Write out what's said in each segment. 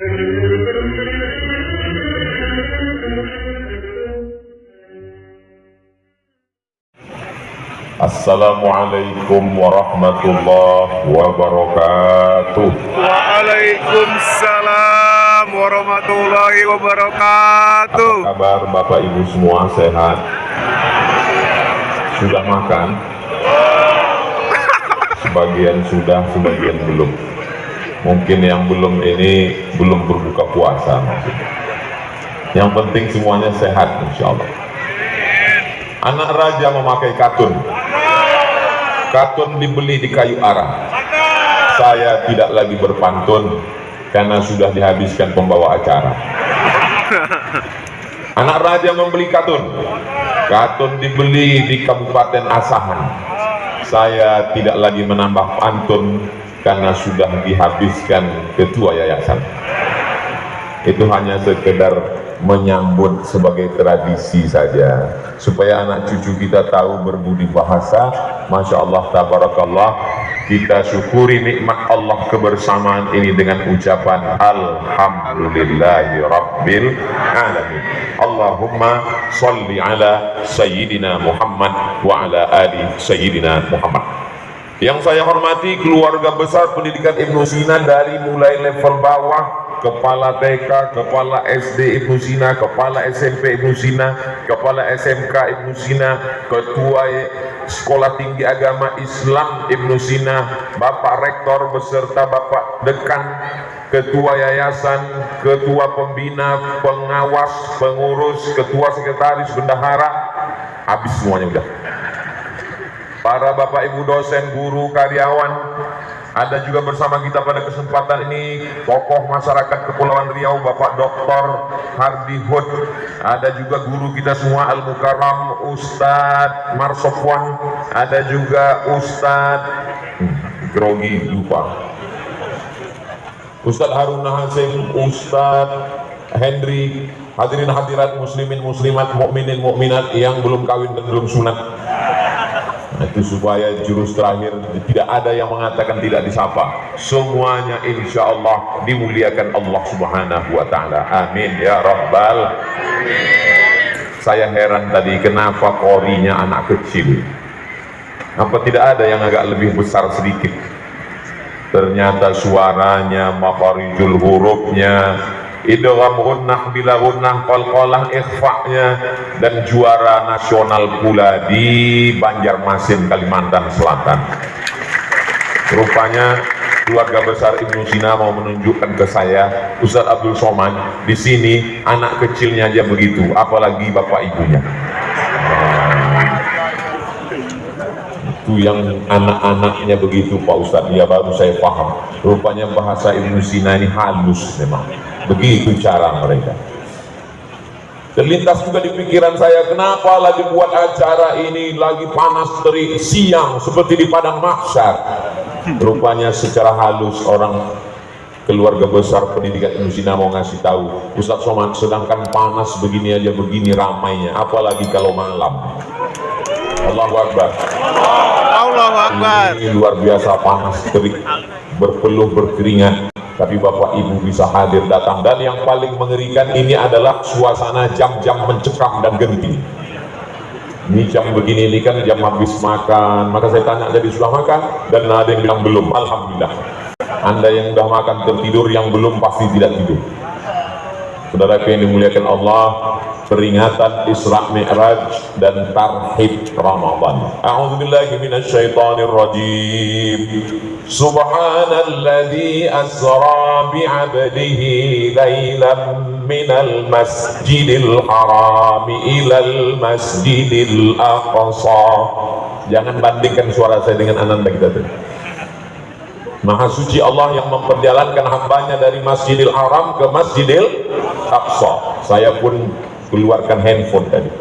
Assalamualaikum warahmatullahi wabarakatuh. Waalaikumsalam warahmatullahi wabarakatuh. Apa kabar Bapak Ibu semua, sehat? Sudah makan? Sebagian sudah, sebagian belum. Mungkin yang belum ini belum berbuka puasa maksudnya. Yang penting semuanya sehat insya Allah. Anak raja memakai katun. Katun dibeli di kayu arah. Saya tidak lagi berpantun karena sudah dihabiskan pembawa acara. Anak raja membeli katun. Katun dibeli di Kabupaten Asahan. Saya tidak lagi menambah pantun karena sudah dihabiskan ketua yayasan. Itu hanya sekedar menyambut sebagai tradisi saja, supaya anak cucu kita tahu berbudi bahasa. Masya Allah, tabarakallah. Kita syukuri nikmat Allah kebersamaan ini dengan ucapan Alhamdulillahi Rabbil Alamin. Allahumma salli ala Sayyidina Muhammad wa ala ali Sayyidina Muhammad. Yang saya hormati keluarga besar pendidikan Ibnu Sina, dari mulai level bawah, Kepala TK, Kepala SD Ibnu Sina, Kepala SMP Ibnu Sina, Kepala SMK Ibnu Sina, Ketua Sekolah Tinggi Agama Islam Ibnu Sina, Bapak Rektor beserta Bapak Dekan, Ketua Yayasan, Ketua Pembina, Pengawas, Pengurus, Ketua Sekretaris, Bendahara, habis semuanya udah. Para Bapak Ibu dosen, guru, karyawan, ada juga bersama kita pada kesempatan ini tokoh masyarakat Kepulauan Riau, Bapak Dr. Hardi Hud. Ada juga guru kita semua Al-Mukarram Ustadz Marsofwan. Ada juga Ustadz grogi lupa, Ustadz Haruna Hasim, Ustadz Hendri. Hadirin hadirat muslimin muslimat, mukminin mukminat yang belum kawin dan belum sunat. Itu supaya jurus terakhir tidak ada yang mengatakan tidak disapa. Semuanya insya Allah dimuliakan Allah Subhanahu wa Ta'ala. Amin ya Rabbal. Saya heran tadi kenapa korinya anak kecil. Apa tidak ada yang agak lebih besar sedikit? Ternyata suaranya, makharijul hurufnya, idgham gunnah bila gunnah, qalqalah ikhfa'nya, dan juara nasional pula di Banjarmasin, Kalimantan Selatan. Rupanya keluarga besar Ibnu Sina mau menunjukkan ke saya, Ustadz Abdul Somad, di sini anak kecilnya aja begitu, apalagi bapak ibunya. Itu yang anak-anaknya begitu Pak Ustadz, ya baru saya paham. Rupanya bahasa Ibnu Sina ini halus memang. Begitu cara mereka. Terlintas juga di pikiran saya, kenapa lagi buat acara ini lagi panas terik siang seperti di padang mahsyar. Rupanya secara halus orang keluarga besar pendidikan Ibnu Sina mau ngasih tahu, Ustadz Somad, sedangkan panas begini aja begini ramainya, apalagi kalau malam. Allahu Akbar. Allahu Akbar. Ini luar biasa panas terik, berpeluh berkeringat. Tapi Bapak Ibu bisa hadir datang, dan yang paling mengerikan ini adalah suasana jam-jam mencekam dan genting. Ini jam begini ini kan jam habis makan, maka saya tanya, jadi sudah makan? Dan ada yang bilang belum. Alhamdulillah. Anda yang sudah makan tertidur, yang belum pasti tidak tidur. Saudara yang dimuliakan Allah, peringatan Isra Mi'raj dan Tarhib Ramadan. A'udzubillahi minasyaitonir rajim. Subhanalladzi asra bi'abdihi lailan minal masjidil haram ilal masjidil aqsa. Jangan bandingkan suara saya dengan Ananda kita tadi. Maha suci Allah yang memperjalankan hambanya dari Masjidil Haram ke Masjidil Aqsa. Saya pun keluarkan handphone tadi.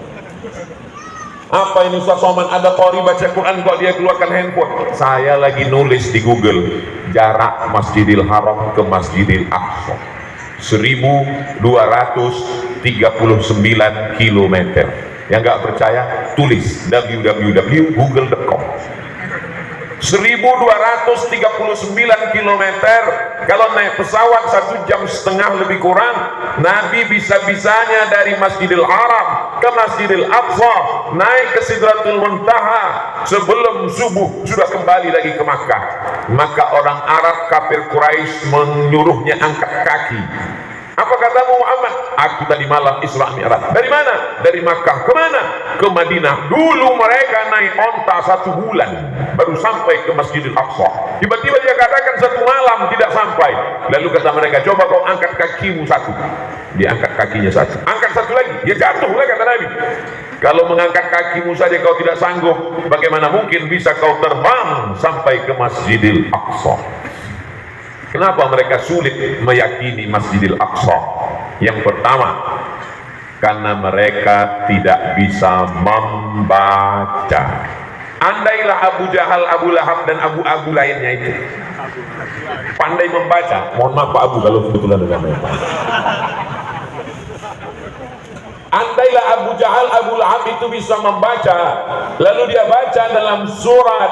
Apa ini Ustaz Somad, ada qori baca Quran kok dia keluarkan handphone? Saya lagi nulis di Google jarak Masjidil Haram ke Masjidil Aqsa 1239 km. Yang nggak percaya tulis www.google.com. 1239 km. Kalau naik pesawat 1,5 jam lebih kurang, Nabi bisa-bisanya dari Masjidil Haram ke Masjidil Aqsa, naik ke Sidratul Muntaha, sebelum subuh sudah kembali lagi ke Makkah. Maka orang Arab kafir Quraisy menyuruhnya angkat kaki. Apa katamu Muhammad? Aku tadi malam Isra Mi'raj. Dari mana? Dari Makkah. Kemana? Ke Madinah. Dulu mereka naik onta 1 bulan baru sampai ke Masjidil Aqsa. Tiba-tiba dia katakan 1 malam tidak sampai. Lalu kata mereka, coba kau angkat kakimu 1. Dia angkat kakinya 1. Angkat 1 lagi, dia jatuh lagi, kata Nabi. Kalau mengangkat kakimu saja kau tidak sanggup, bagaimana mungkin bisa kau terbang sampai ke Masjidil Aqsa? Kenapa mereka sulit meyakini Masjidil Aqsa? Yang pertama, karena mereka tidak bisa membaca. Andailah Abu Jahal, Abu Lahab, dan Abu lainnya itu pandai membaca. Mohon maaf Pak Abu kalau kebetulan dengan Pak. Andailah Abu Jahal, Abu Lahab itu bisa membaca, lalu dia baca dalam surat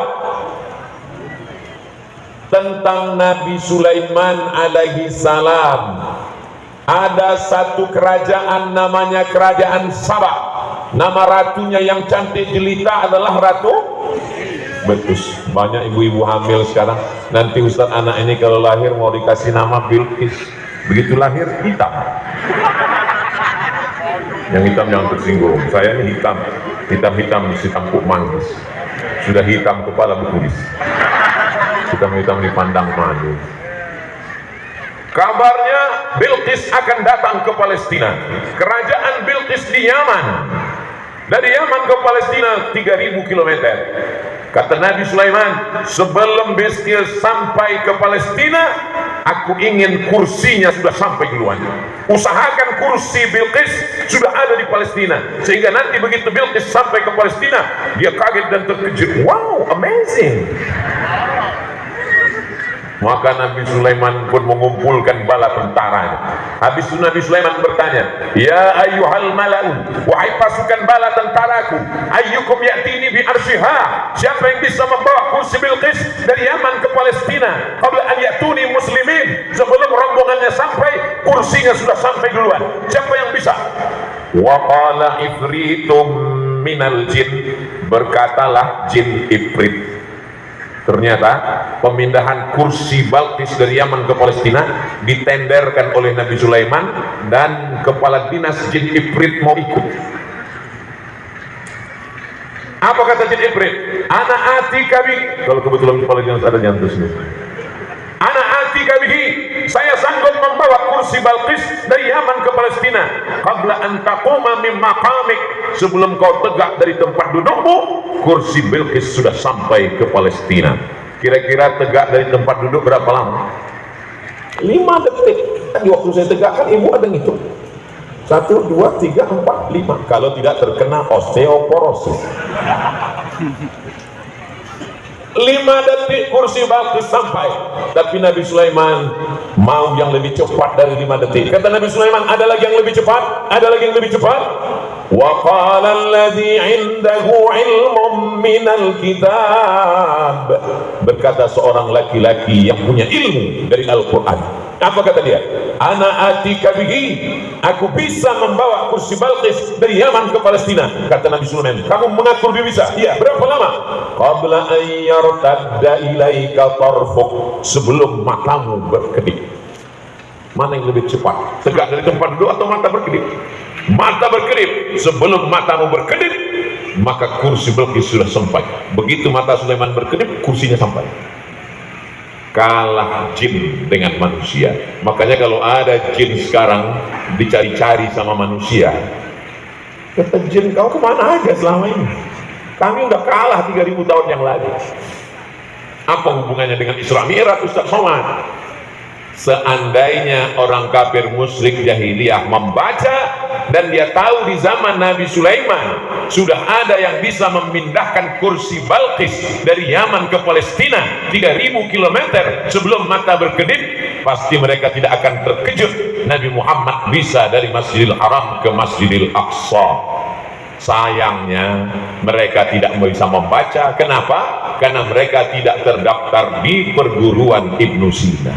tentang Nabi Sulaiman alaihi salam, ada satu kerajaan namanya kerajaan Sabah. Nama ratunya yang cantik jelita adalah Ratu Betus. Banyak ibu-ibu hamil sekarang. Nanti Ustaz anak ini kalau lahir mau dikasih nama Bilqis. Begitu lahir hitam. Yang hitam jangan tersinggung. Saya ini hitam, hitam si tampuk manggis. Sudah hitam kepala berkumis. Hitam-hitam dipandang malu. Kabarnya Bilqis akan datang ke Palestina. Kerajaan Bilqis di Yaman. Dari Yaman ke Palestina 3.000 km. Kata Nabi Sulaiman, sebelum Bilqis sampai ke Palestina, aku ingin kursinya sudah sampai duluan. Usahakan kursi Bilqis sudah ada di Palestina, sehingga nanti begitu Bilqis sampai ke Palestina, dia kaget dan terkejut. Wow, amazing. Maka Nabi Sulaiman pun mengumpulkan bala tentaranya. Habis itu Nabi Sulaiman bertanya, ya ayyuhal mala'un, wahai pasukan bala tentaraku, ayyukum ya'tini bi arsyiha, siapa yang bisa membawa kursi Bilqis dari Yaman ke Palestina qabla an ya'tuni muslimin, sebelum rombongannya sampai, kursinya sudah sampai duluan. Siapa yang bisa? Wa qala ifritum minal jin, berkatalah jin ifrit. Ternyata pemindahan kursi Bilqis dari Yaman ke Palestina ditenderkan oleh Nabi Sulaiman, dan kepala dinas jin Ifrit mau ikut. Apa kata jin Ifrit? Ana atika bihi. Kalau kebetulan kepala dinas ada nyantus nih. Ana atika bihi, saya sanggup membawa kursi Bilqis dari Yaman ke Palestina qabla an taquma min maqamik, sebelum kau tegak dari tempat dudukmu, kursi Bilqis sudah sampai ke Palestina. Kira-kira tegak dari tempat duduk berapa lama? 5 detik. Tadi waktu saya tegak kan ibu ada ngitung 1, 2, 3, 4, 5. Kalau tidak terkena osteoporosis 5 detik kursi Bilqis sampai. Tapi Nabi Sulaiman mau yang lebih cepat dari 5 detik. Kata Nabi Sulaiman, ada lagi yang lebih cepat, ada lagi yang lebih cepat. Wa qala alladhi 'indahu 'ilmun minal kitab, berkata seorang laki-laki yang punya ilmu dari Al-Qur'an. Apa kata dia? Ana atika bihi, aku bisa membawa kursi Bilqis dari Yaman ke Palestina. Kata Nabi Sulaiman, kamu mengaku lebih bisa? Iya. Berapa lama? Qabla an yartadda ilaika tarfuk, sebelum matamu berkedip. Mana yang lebih cepat? Tegak dari tempat duduk atau mata berkedip? Mata berkedip. Sebelum matamu berkedip, maka kursi Bilqis sudah sampai. Begitu mata Sulaiman berkedip, kursinya sampai. Kalah jin dengan manusia. Makanya kalau ada jin sekarang dicari-cari sama manusia, kata jin, kau kemana aja selama ini? Kami udah kalah 3.000 tahun yang lalu. Apa hubungannya dengan Isra Mi'raj, Ustaz Somad? Seandainya orang kafir musyrik jahiliyah membaca dan dia tahu di zaman Nabi Sulaiman sudah ada yang bisa memindahkan kursi Bilqis dari Yaman ke Palestina 3.000 km sebelum mata berkedip, pasti mereka tidak akan terkejut Nabi Muhammad bisa dari Masjidil Haram ke Masjidil Aqsa. Sayangnya mereka tidak bisa membaca. Kenapa? karena mereka tidak terdaftar di perguruan Ibnu Sina.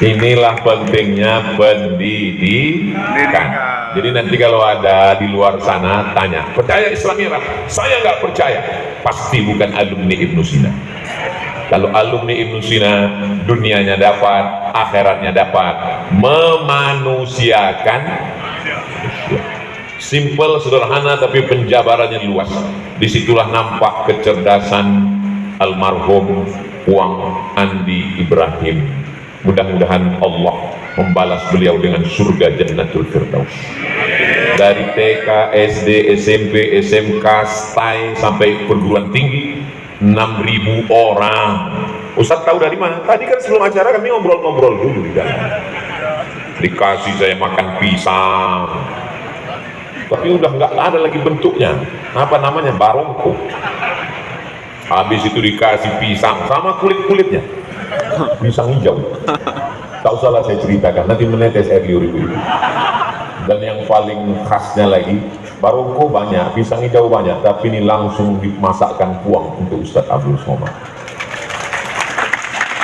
Inilah pentingnya pendidikan. Jadi nanti kalau ada di luar sana tanya, percaya Islam Irak? Saya nggak percaya. Pasti bukan alumni Ibnu Sina. Kalau alumni Ibnu Sina, dunianya dapat, akhiratnya dapat, memanusiakan. Simple, sederhana, tapi penjabarannya luas. Disitulah nampak kecerdasan almarhum Uang Andi Ibrahim. Mudah-mudahan Allah membalas beliau dengan surga Jannatul Firdaus. Dari TK, SD, SMP, SMK, STAI sampai perguruan tinggi, 6.000 orang. Ustadz tahu dari mana? Tadi kan sebelum acara kami ngobrol-ngobrol dulu di dalam. Dikasih saya makan pisang, tapi udah nggak ada lagi bentuknya. Apa namanya? Barongko. Habis itu dikasih pisang sama kulit-kulitnya, pisang hijau. Tak usahlah saya ceritakan, nanti menetes air liur itu. Dan yang paling khasnya lagi, barongko banyak, pisang hijau banyak, tapi ini langsung dimasakkan puang untuk Ustadz Abdul Somad.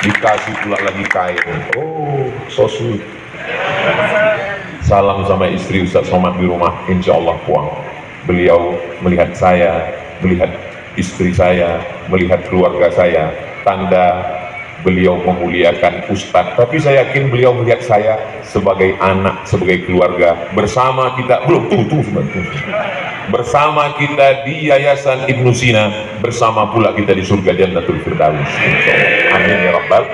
Dikasih pula lagi kain. Oh, so sweet. Salam sama istri Ustadz Somad di rumah, insya Allah puang. Beliau melihat saya, melihat istri saya, melihat keluarga saya, tanda beliau memuliakan Ustadz. Tapi saya yakin beliau melihat saya sebagai anak, sebagai keluarga. Bersama kita, bersama kita di Yayasan Ibnu Sina, bersama pula kita di surga Jannatul Firdaus. Amin ya Rabbal.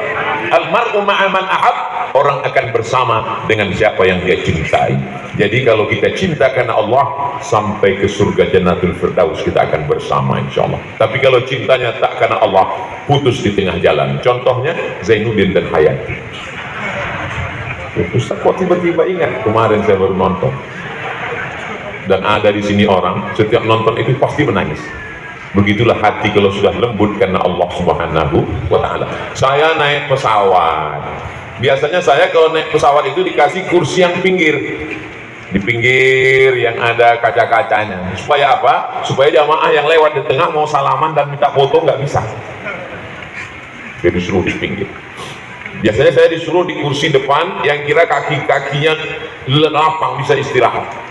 Almar'u ma'aman ahab, orang akan bersama dengan siapa yang dia cintai. Jadi kalau kita cinta karena Allah, sampai ke surga Jannatul Firdaus kita akan bersama insya Allah. Tapi kalau cintanya tak karena Allah, putus di tengah jalan. Contohnya Zainuddin dan Hayati. Ustaz kok tiba-tiba ingat, kemarin saya baru nonton. Dan ada di sini orang, setiap nonton itu pasti menangis. Begitulah hati kalau sudah lembut karena Allah Subhanahu wa ta'ala. Saya naik pesawat, biasanya saya kalau naik pesawat itu dikasih kursi yang pinggir, di pinggir yang ada kaca-kacanya. Supaya apa? Supaya jamaah yang lewat di tengah mau salaman dan minta foto nggak bisa, jadi disuruh di pinggir. Biasanya saya disuruh di kursi depan yang kira kaki-kakinya lapang, bisa istirahat.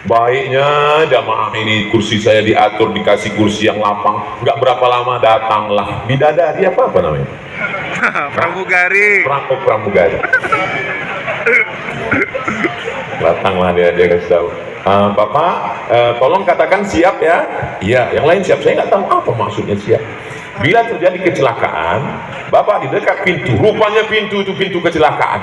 Baiknya jamaah ini kursi saya diatur, dikasih kursi yang lapang. Nggak berapa lama datanglah bidadari, apa namanya? Pramugari. Pramugari. Datanglah dia kasih tahu, Bapak, tolong katakan siap ya. Iya, yang lain siap. Saya nggak tahu apa maksudnya siap. Bila terjadi kecelakaan, Bapak di dekat pintu. Rupanya pintu itu pintu kecelakaan.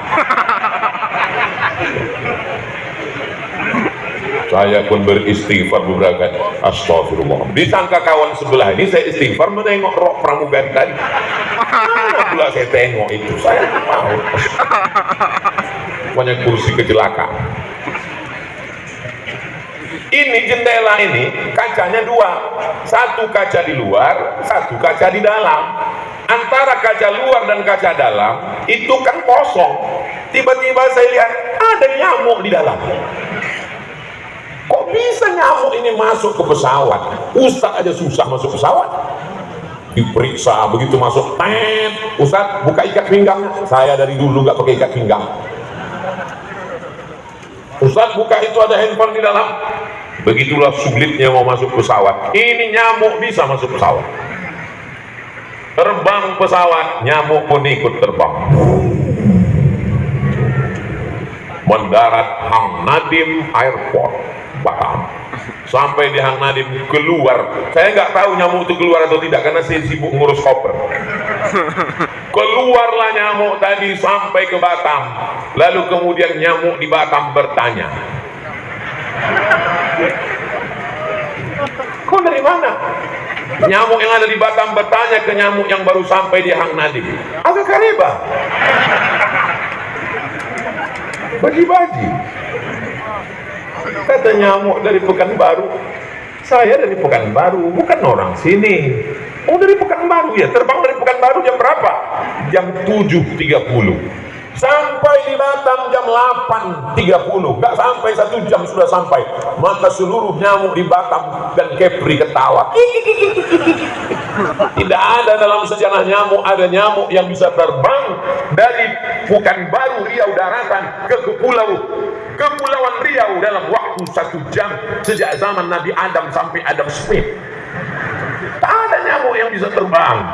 Saya pun beristighfar beberapa kali. Astagfirullah. Disangka kawan sebelah ini saya istighfar menengok rok pramugari tadi. Mana pula saya tengok itu, saya tak tahu. Pokoknya kursi kecelakaan. Ini jendela ini kacanya dua, satu kaca di luar, satu kaca di dalam. Antara kaca luar dan kaca dalam itu kan kosong. Tiba-tiba saya lihat ada nyamuk di dalam. Kok bisa nyamuk ini masuk ke pesawat? Ustaz aja susah masuk pesawat. Diperiksa, begitu masuk, Ustaz buka ikat pinggangnya. Saya dari dulu nggak pakai ikat pinggang. Ustaz buka, itu ada handphone di dalam. Begitulah sulitnya mau masuk pesawat. Ini nyamuk bisa masuk pesawat. Terbang pesawat, nyamuk pun ikut terbang. Mendarat Hang Nadim Airport, Batam. Sampai di Hang Nadim keluar. Saya nggak tahu nyamuk itu keluar atau tidak karena saya sibuk ngurus koper. Keluarlah nyamuk tadi sampai ke Batam. Lalu kemudian nyamuk di Batam bertanya, kau dari mana? Nyamuk yang ada di Batam bertanya ke nyamuk yang baru sampai di Hang Nadim. Agak kareba. Bagi-bagi. Kata nyamuk dari Pekanbaru. Saya dari Pekanbaru, bukan orang sini. Oh dari Pekanbaru ya, terbang dari Pekanbaru jam berapa? Jam 7.30. Sampai sampai di Batam jam 8.30, nggak sampai 1 jam sudah sampai. Maka seluruh nyamuk di Batam dan Kepri ketawa. Tidak ada dalam sejarah nyamuk, ada nyamuk yang bisa terbang dari Pekanbaru Riau daratan ke Kepulauan Riau dalam waktu 1 jam sejak zaman Nabi Adam sampai Adam Smith. Tak ada nyamuk yang bisa terbang.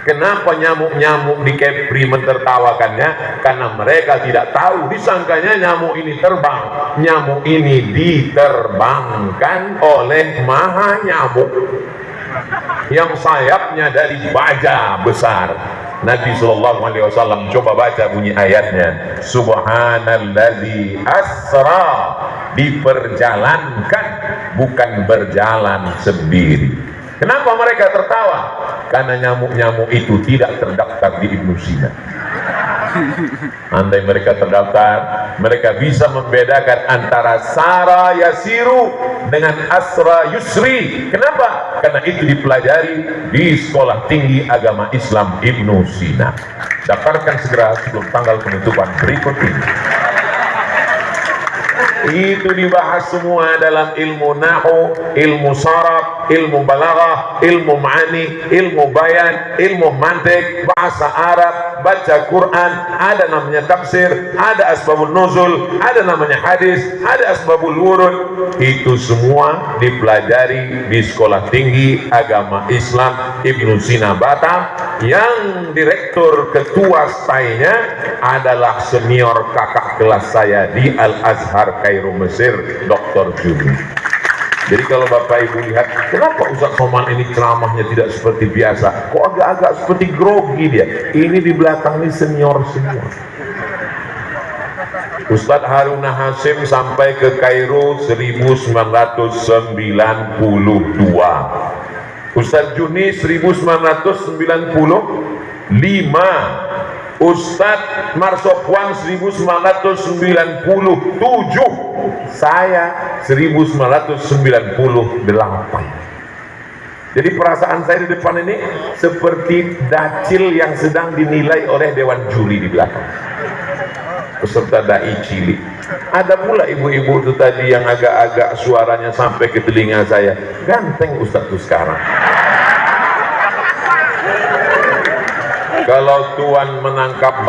Kenapa nyamuk-nyamuk di Kepri mentertawakannya? Karena mereka tidak tahu, disangkanya nyamuk ini terbang. Nyamuk ini diterbangkan oleh maha nyamuk yang sayapnya dari baja besar. Nabi SAW coba baca bunyi ayatnya. Subhanalladzi asra, diperjalankan, bukan berjalan sendiri. Kenapa mereka tertawa? Karena nyamuk-nyamuk itu tidak terdaftar di Ibnu Sina. Andai mereka terdaftar, mereka bisa membedakan antara Sara Yasiru dengan Asra Yusri. Kenapa? Karena itu dipelajari di Sekolah Tinggi Agama Islam Ibnu Sina. Daftarkan segera sebelum tanggal penutupan berikut ini. Itu dibahas semua dalam ilmu nahu, ilmu saraf, ilmu balaghah, ilmu ma'ani, ilmu bayan, ilmu mantik, bahasa Arab, baca Quran, ada namanya tafsir, ada asbabun nuzul, ada namanya hadis, ada asbabul wurud. Itu semua dipelajari di Sekolah Tinggi Agama Islam Ibnu Sina Batam, yang direktur ketua stainya adalah senior kakak kelas saya di Al-Azhar Kairo Mesir, Dr. Juni. Jadi kalau Bapak Ibu lihat, kenapa Ustaz Somad ini ceramahnya tidak seperti biasa, kok agak-agak seperti grogi dia. Ini di belakang ini senior semua. Ustaz Haruna Hasim sampai ke Kairo 1992. Ustaz Juni 1995. Ustadz Marsopwan 1997, saya 1998. Jadi perasaan saya di depan ini seperti dacil yang sedang dinilai oleh dewan juri di belakang, peserta dai cilik. Ada pula ibu-ibu itu tadi yang agak-agak suaranya sampai ke telinga saya, ganteng Ustadz tuh sekarang. Kalau Tuan menangkap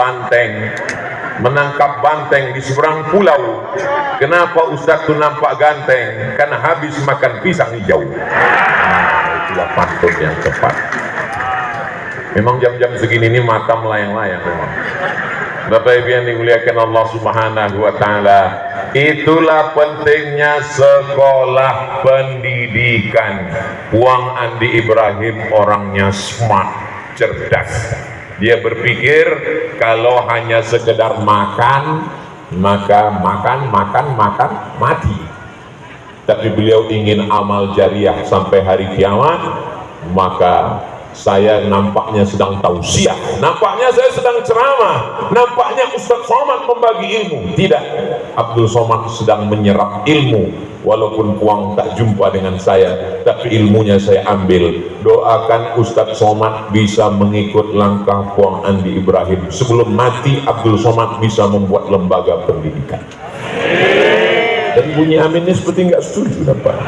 banteng di seberang pulau, kenapa Ustaz itu nampak ganteng? Karena habis makan pisang hijau. Itulah pantun yang tepat. Memang jam-jam segini ini mata melayang-layang memang. Bapak Ibu yang dimuliakan Allah Subhanahu wa Ta'ala, itulah pentingnya sekolah pendidikan. Puang Andi Ibrahim orangnya smart, cerdas. Dia berpikir kalau hanya sekedar makan, maka makan mati. Tapi beliau ingin amal jariah sampai hari kiamat. Maka saya nampaknya sedang tausiah, nampaknya saya sedang ceramah, nampaknya Ustaz Somad membagi ilmu. Tidak, Abdul Somad sedang menyerap ilmu. Walaupun Puang tak jumpa dengan saya, tapi ilmunya saya ambil. Doakan Ustaz Somad bisa mengikut langkah Puang Andi Ibrahim. Sebelum mati, Abdul Somad bisa membuat lembaga pendidikan. Dan bunyi amin ini seperti nggak setuju, Pak.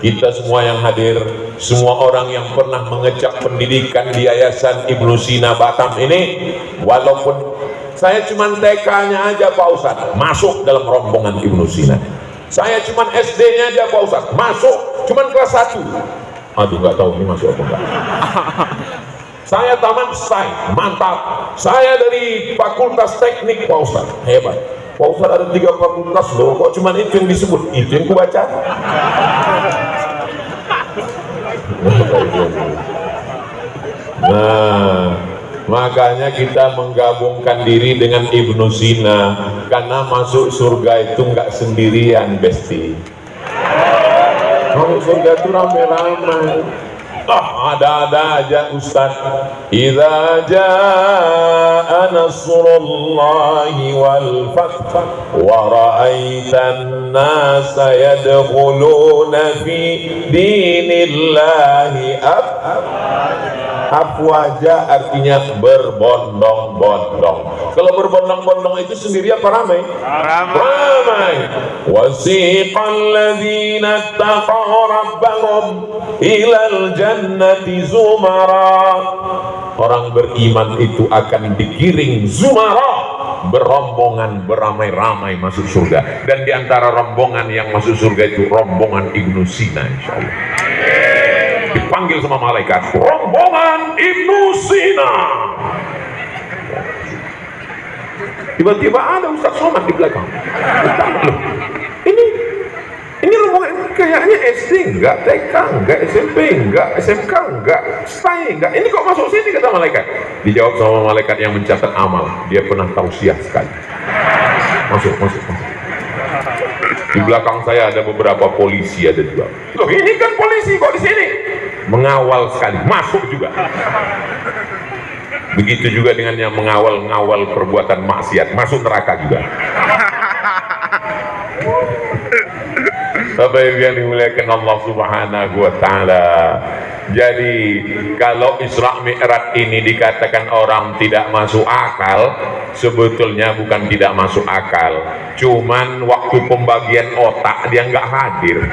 Kita semua yang hadir, semua orang yang pernah mengecap pendidikan di Yayasan Ibnu Sina Batam ini, walaupun saya cuma TK-nya aja Pak Ustadz, masuk dalam rombongan Ibnu Sina. Saya cuma SD-nya aja Pak Ustadz, masuk cuma kelas 1. Aduh, nggak tahu ini masuk apa enggak. Saya tamat STAI, mantap. Saya dari Fakultas Teknik Pak Ustadz, hebat. Pak Ustadz ada 3 fakultas loh, kok cuma itu yang disebut? Itu yang kubaca. Nah, makanya kita menggabungkan diri dengan Ibnu Sina, karena masuk surga itu nggak sendirian, Besti. Masuk surga itu rame-rame. Ada-ada aja Ustaz. Idza jaa nasrullahi wal fath wa ra'aitan nasa yadkhuluna fi dinillahi Afwaja artinya berbondong-bondong. Kalau berbondong-bondong itu sendiri apa ramai? Ramai. Wasiqal ladzina taqaw rabbahum ilal jannati zumara. Orang beriman itu akan digiring zumara, berombongan beramai-ramai masuk surga. Dan diantara rombongan yang masuk surga itu rombongan Ibnu Sina, insyaallah. Dipanggil sama malaikat, rombongan Ibnu Sina. Tiba-tiba ada Ustaz Somad di belakang. Ini rombongan kayaknya SD enggak, TK enggak, SMP enggak, SMK enggak, STAI enggak. Ini kok masuk sini, kata malaikat. Dijawab sama malaikat yang mencatat amal. Dia pernah tausiah sekali. Masuk. Di belakang saya ada beberapa polisi, ada juga. Loh, ini kan polisi kok di sini? Mengawal sekali, masuk juga. Begitu juga dengan yang mengawal perbuatan maksiat, masuk neraka juga. Bapak yang dimuliakan Allah Subhanahu wa taala. Jadi kalau Isra Mi'raj ini dikatakan orang tidak masuk akal, sebetulnya bukan tidak masuk akal, cuman waktu pembagian otak dia nggak hadir.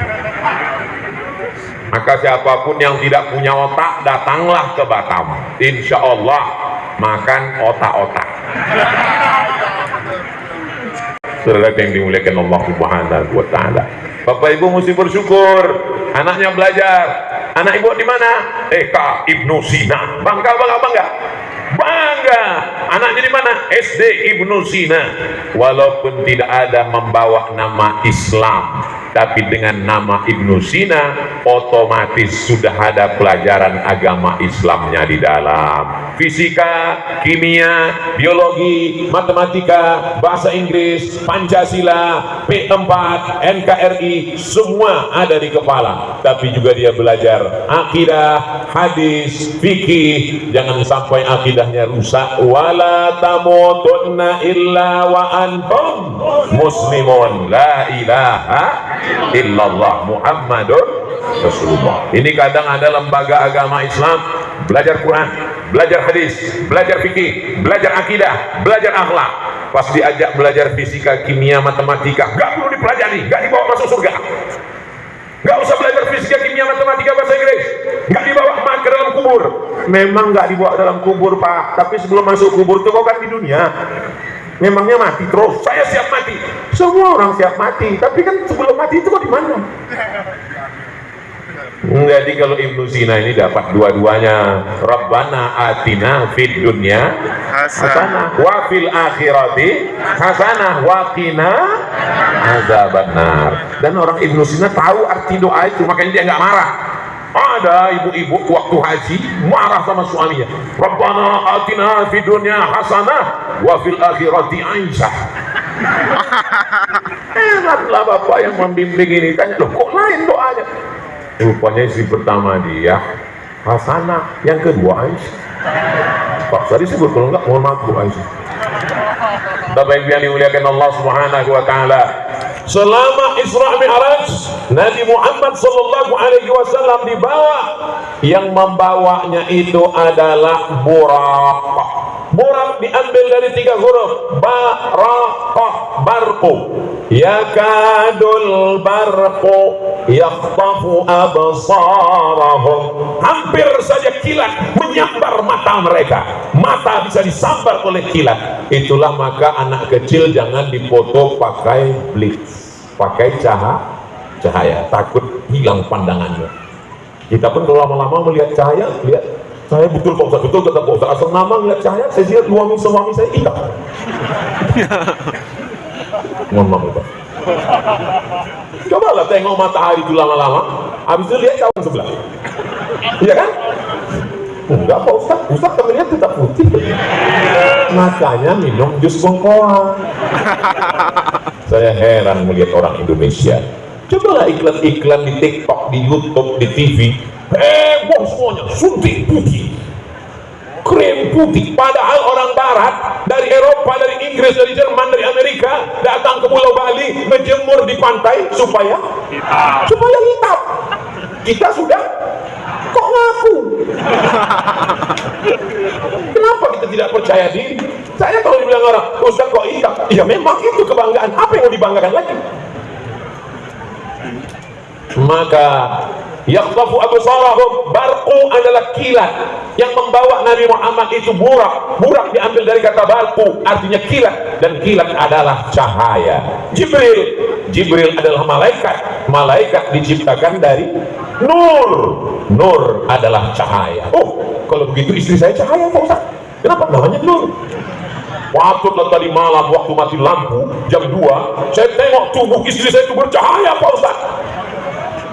Maka siapapun yang tidak punya otak, datanglah ke Batam, insya Allah makan otak-otak. Saudara yang dimuliakan Allah Subhanahu wa taala. Bapak Ibu mesti bersyukur, anaknya belajar. Anak Ibu di mana? TK Ibnu Sina. Bangga. Anaknya di mana? SD Ibnu Sina. Walaupun tidak ada membawa nama Islam, tapi dengan nama Ibnu Sina otomatis sudah ada pelajaran agama Islamnya di dalam. Fisika, kimia, biologi, matematika, bahasa Inggris, Pancasila, P4, NKRI, semua ada di kepala. Tapi juga dia belajar akidah, hadis, fikih. Jangan sampai akidahnya rusak. Wala tamutunna illa wa antum muslimun. La ilaha illallah Muhammadur Rasulullah. Ini kadang ada lembaga agama Islam, belajar Quran, belajar hadis, belajar fikih, belajar akidah, belajar akhlak. Pas diajak belajar fisika, kimia, matematika, gak perlu dipelajari, gak dibawa masuk surga. Gak usah belajar fisika, kimia, matematika, bahasa Inggris, gak dibawa ke dalam kubur. Memang gak dibawa dalam kubur, Pak, tapi sebelum masuk kubur itu kau kan di dunia. Memangnya mati terus? Saya siap mati. Semua orang siap mati, tapi kan sebelum mati itu kok di mana? Jadi kalau Ibnu Sina ini dapat dua-duanya. Rabbana atina fid dunya hasanah wa fil akhirati hasanah wa qina azabannar. Dan orang Ibnu Sina tahu arti doa itu, makanya dia nggak marah. Ada ibu-ibu waktu haji marah sama suaminya. Rabbana atina fid dunya hasanah wa fil akhirati aisyah. Hebatlah bapak yang membimbing ini. Tanya, loh kok lain doanya? Rupanya istri pertama dia hasanah, yang kedua Aisyah. Pak tadi sebut, kalau enggak mohon maaf Bu Aisyah. Bapak yang dimuliakan Allah Subhanahu wa taala. Selama Isra Mi'raj, Nabi Muhammad sallallahu alaihi wasallam dibawa. Yang membawanya itu adalah Buraq. Buraq diambil dari 3 huruf, Baraqah, barqu. Yakadul barqu yakhtafu absarahum. Hampir saja kilat menyambar mata mereka. Mata bisa disambar oleh kilat. Itulah maka anak kecil jangan dipoto pakai blitz, pakai cahaya, takut hilang pandangannya. Kita pun kalau lama-lama melihat cahaya, lihat saya betul Pak Ustaz, betul kata Pak Ustaz. Asal nama melihat cahaya, saya lihat suami saya hitam. Mohon maaf Pak. Cobalah tengok matahari itu lama-lama, habis itu lihat cawan sebelah. Iya kan? Enggak Pak Ustaz, Ustaz kami lihat tetap putih. Makanya minum jus bengkoang. Saya heran melihat orang Indonesia. Cobalah iklan-iklan di TikTok, di YouTube, di TV. Heboh semuanya, suntik putih, krim putih. Padahal orang Barat, dari Eropa, dari Inggris, dari Jerman, dari Amerika, datang ke Pulau Bali, menjemur di pantai supaya hitam. Kita sudah kok ngaku Kenapa kita tidak percaya diri? Saya kalau dibilang orang, Ustaz kok hitam? Ya memang itu kebanggaan. Apa yang mau dibanggakan lagi? Maka yakhtafu absarahum, barqu adalah kilat yang membawa Nabi Muhammad itu burak. Burak diambil dari kata barqu, artinya kilat, dan kilat adalah cahaya. Jibril adalah malaikat. Malaikat diciptakan dari nur. Nur adalah cahaya. Oh, kalau begitu istri saya cahaya Pak Ustaz. Kenapa namanya nur? Waktu tadi malam, waktu mati lampu jam 2, saya tengok tubuh istri saya itu bercahaya Pak Ustaz.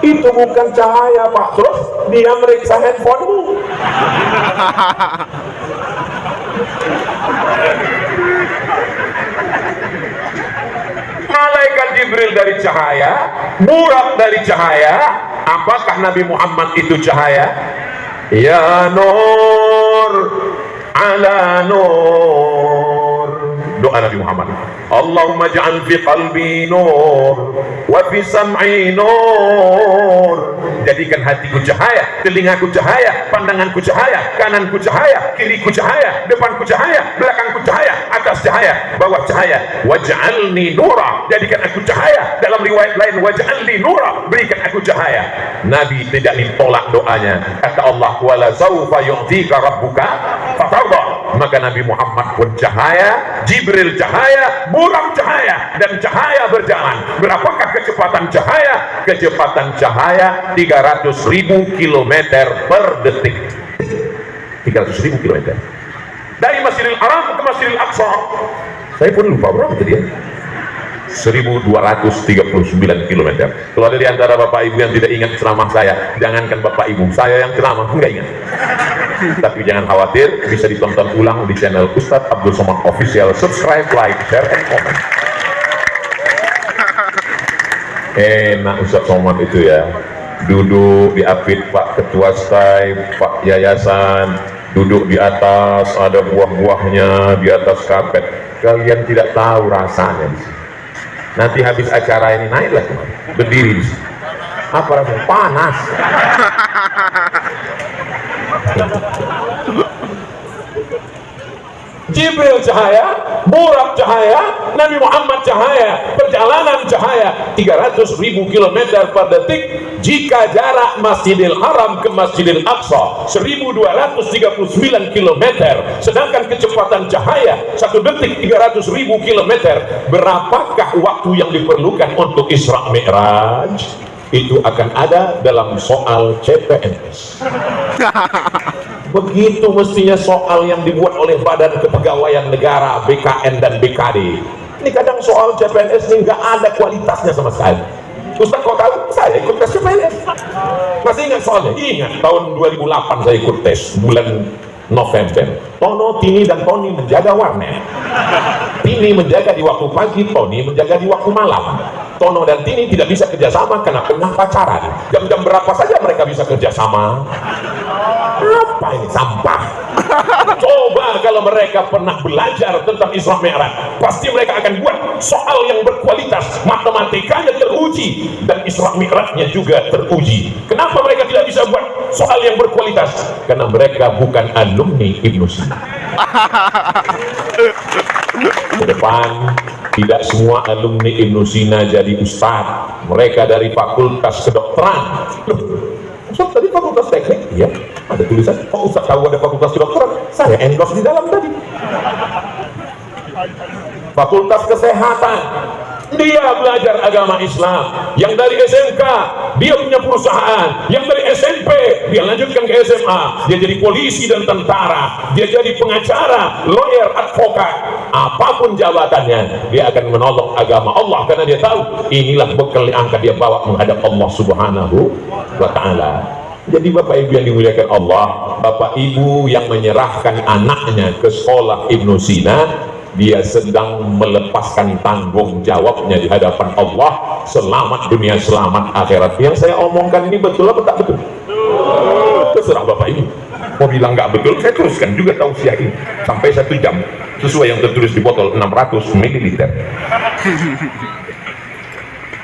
Itu bukan cahaya Pak. Terus dia meriksa handphonemu. Malaikat Jibril dari cahaya, burak dari cahaya. Apakah Nabi Muhammad itu cahaya? Ya nur ala nur. Doa Nabi Muhammad, Allahumma ja'al fi qalbi nur wa fi sam'i nur. Jadikan hatiku cahaya, telingaku cahaya, pandanganku cahaya, kananku cahaya, kiriku cahaya, depanku cahaya, belakangku cahaya, atas cahaya, bawah cahaya. Waj'alni nura, jadikan aku cahaya. Dalam riwayat lain, waj'alni nura, berikan aku cahaya. Nabi tidak ditolak doanya. Kata Allah, wala sawfa yu'tika rabbuka fatarda. Maka Nabi Muhammad pun cahaya, Jibril cahaya, burak cahaya, dan cahaya berjalan. Berapakah kecepatan cahaya? Kecepatan cahaya 300.000 km per detik. 300.000 km dari Masjidil Haram ke Masjidil Aqsa. Saya pun lupa berapa tadi ya, 1239 km. Kalau ada di antara Bapak Ibu yang tidak ingat ceramah saya, jangankan Bapak Ibu, saya yang ceramah pun nggak ingat. Tapi jangan khawatir, bisa ditonton ulang di channel Ustadz Abdul Somad Official. Subscribe, like, share, and comment. Enak Ustadz Somad itu ya, duduk di apit Pak Ketua STAI, Pak Yayasan, duduk di atas, ada buah-buahnya di atas karpet. Kalian tidak tahu rasanya di sini. Nanti habis acara ini naiklah berdiri di sini. Apa rasanya? Panas. Jibril cahaya, burak cahaya, Nabi Muhammad cahaya, perjalanan cahaya 300.000 km per detik. Jika jarak Masjidil Haram ke Masjidil Aqsa 1239 km, sedangkan kecepatan cahaya 1 detik 300.000 km, berapakah waktu yang diperlukan untuk Isra Mi'raj? Itu akan ada dalam soal CPNS. Begitu mestinya soal yang dibuat oleh Badan Kepegawaian Negara, BKN dan BKD. Ini kadang soal CPNS ini nggak ada kualitasnya sama sekali. Ustaz kau tahu, saya ikut tes CPNS. Masih ingat soalnya? Ingat, tahun 2008 saya ikut tes, bulan November. Tono, Tini, dan Tony menjaga warnet. Tini menjaga di waktu pagi, Tony menjaga di waktu malam. Tono dan Tini tidak bisa kerjasama karena pernah pacaran. Jam-jam berapa saja mereka bisa kerjasama? Apa ini? Sampah. Coba kalau mereka pernah belajar tentang Isra Mi'raj, pasti mereka akan buat soal yang berkualitas, matematikanya teruji, dan Isra Mi'rajnya juga teruji. Kenapa mereka tidak bisa buat soal yang berkualitas? Karena mereka bukan alumni Ibnu Sina. Ke depan tidak semua alumni Ibnu Sina jadi ustaz, mereka dari fakultas kedokteran. Loh, Ustaz tadi fakultas teknik? Iya, ada tulisan. Oh, Ustaz tahu ada fakultas kedokteran? Saya endorse di dalam tadi. Fakultas kesehatan, dia belajar agama Islam. Yang dari SMK dia punya perusahaan, yang dari SMP dia lanjutkan ke SMA, dia jadi polisi dan tentara, dia jadi pengacara, lawyer, advokat, apapun jabatannya, dia akan menolong agama Allah karena dia tahu inilah bekal yang akan dia bawa menghadap Allah Subhanahu wa ta'ala. Jadi Bapak Ibu yang dimuliakan Allah, Bapak Ibu yang menyerahkan anaknya ke sekolah Ibnu Sina, dia sedang melepaskan tanggung jawabnya di hadapan Allah. Selamat dunia, selamat akhirat. Yang saya omongkan ini betul apa tak betul? Terserah Bapak Ibu. Mau bilang nggak betul, saya teruskan juga tausiah ini sampai 1 jam sesuai yang tertulis di botol 600 ml.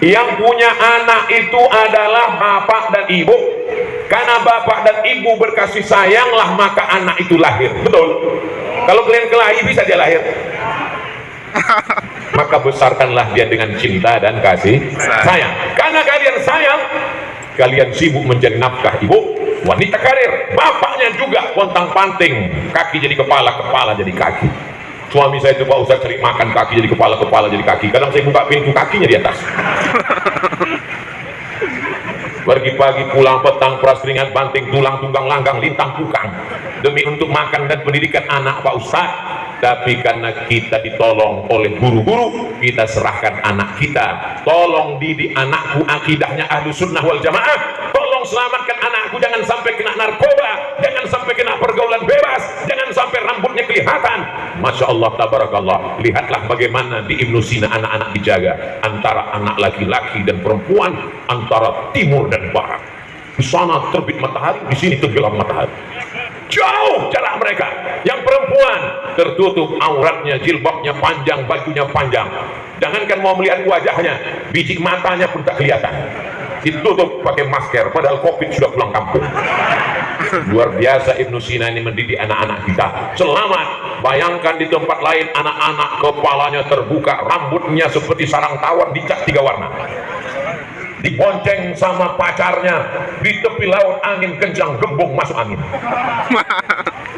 Yang punya anak itu adalah bapak dan ibu. Karena bapak dan ibu berkasih sayanglah maka anak itu lahir. Betul? Kalau kalian kelahi bisa dia lahir. Maka besarkanlah dia dengan cinta dan kasih sayang. Karena kalian sayang, kalian sibuk mencari nafkah ibu, wanita karir, bapaknya juga pontang-panting, kaki jadi kepala, kepala jadi kaki. Suami saya itu Pak Ustaz cari makan, kaki jadi kepala, kepala jadi kaki. Kadang saya buka pintu, kakinya di atas. Pergi pagi pulang petang, peras keringat banting, tulang tunggang langgang, lintang pukang, demi untuk makan dan pendidikan anak Pak Ustaz. Tapi karena kita ditolong oleh guru-guru, kita serahkan anak kita. Tolong didik anakku akidahnya ahlu sunnah wal jamaah. Tolong selamatkan anakku, jangan sampai kena narkoba, jangan sampai kena pergaulan bebas, jangan sampai rambutnya kelihatan. Masya Allah, tabarakallah. Lihatlah bagaimana di Ibnu Sina anak-anak dijaga, antara anak laki-laki dan perempuan, antara timur dan barat. Di sana terbit matahari, di sini tenggelam matahari. Jauh jarak mereka. Yang perempuan tertutup auratnya, jilbabnya panjang, bajunya panjang. Jangankan mau melihat wajahnya, biji matanya pun tak kelihatan. Ditutup pakai masker, padahal Covid sudah pulang kampung. Luar biasa Ibnu Sina ini mendidik anak-anak kita. Selamat. Bayangkan di tempat lain anak-anak kepalanya terbuka, rambutnya seperti sarang tawon dicat 3 warna. Dibonceng sama pacarnya di tepi laut, angin kencang, gembung masuk angin.